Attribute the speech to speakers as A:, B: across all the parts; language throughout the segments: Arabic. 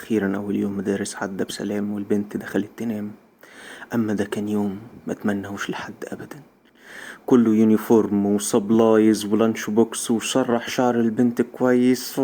A: أخيرا أول يوم مدارس عدى بسلام والبنت دخلت تنام. أما ده كان يوم ما اتمنهوش لحد أبدا. كله يونيفورم وسبلايز ولانش بوكس وشرح شعر البنت كويس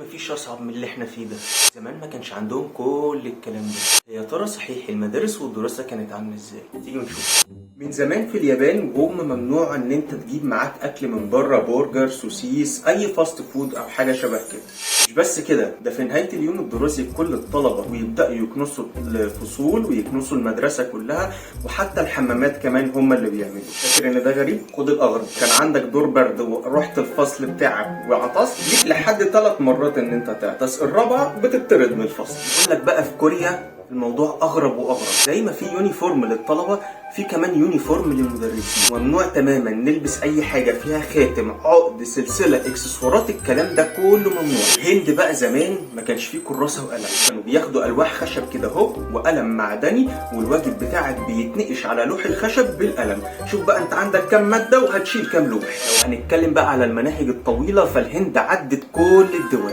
A: مفيش أصعب من اللي احنا فيه ده. زمان ما كانش عندهم كل الكلام ده. يا ترى صحيح المدارس والدراسة كانت عاملة ازاي؟ تيجي نشوف. من زمان في اليابان وهم ممنوع ان انت تجيب معاك اكل من بره، برجر، سوسيس، اي فاست فود او حاجة شبه كده. مش بس كده، ده في نهاية اليوم الدراسي كل الطلبة ويبدأوا يكنسوا الفصول ويكنسوا المدرسة كلها، وحتى الحمامات كمان هم اللي بيعملوا. فاكر ان ده غريب؟ خد الاغرب، كان عندك دور برد ورحت الفصل بتاعك وعطست، ليك لحد 3 مرات ان انت تعطس، الرابعة بتطرد من الفصل. يقول لك بقى في كوريا الموضوع اغرب واغرب، زي ما في يونيفورم للطلبه في كمان يونيفورم للمدرسين. ممنوع تماما نلبس اي حاجه فيها خاتم، عقد، سلسله، اكسسوارات، الكلام ده كله ممنوع. الهند بقى زمان ما كانش فيه كراسه وقلم، كانوا بياخدوا الواح خشب كده اهو وقلم معدني، والواجب بتاعك بيتنقش على لوح الخشب بالقلم. شوف بقى انت عندك كام ماده وهتشيل كام لوح. لو هنتكلم بقى على المناهج الطويله، فالهند عدت كل الدول.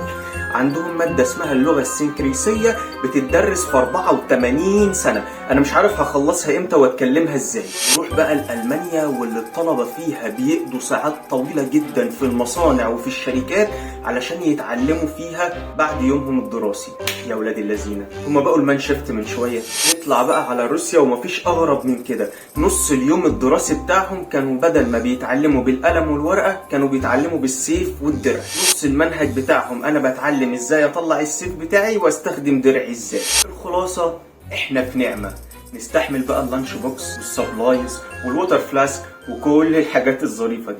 A: عندهم مادة اسمها اللغة السنكريسية بتدرس في 84 سنة. أنا مش عارف هخلصها إمتى وأتكلمها إزاي. نروح بقى لألمانيا واللي الطلبة فيها بيقضوا ساعات طويلة جدا في المصانع وفي الشركات علشان يتعلموا فيها بعد يومهم الدراسي. يا ولاد اللذينة، هما بقوا المان شفت من شوية. نطلع بقى على روسيا ومفيش أغرب من كده. نص اليوم الدراسي بتاعهم كانوا بدل ما بيتعلموا بالقلم والورقة كانوا بيتعلموا بالسيف والدرع. نص المنهج بتاعهم أنا بتعلم ازاي اطلع السيف بتاعي واستخدم درعي ازاي. الخلاصة احنا في نعمة نستحمل بقى اللانش بوكس والسبلايز والووتر فلاسك وكل الحاجات الظريفة دي.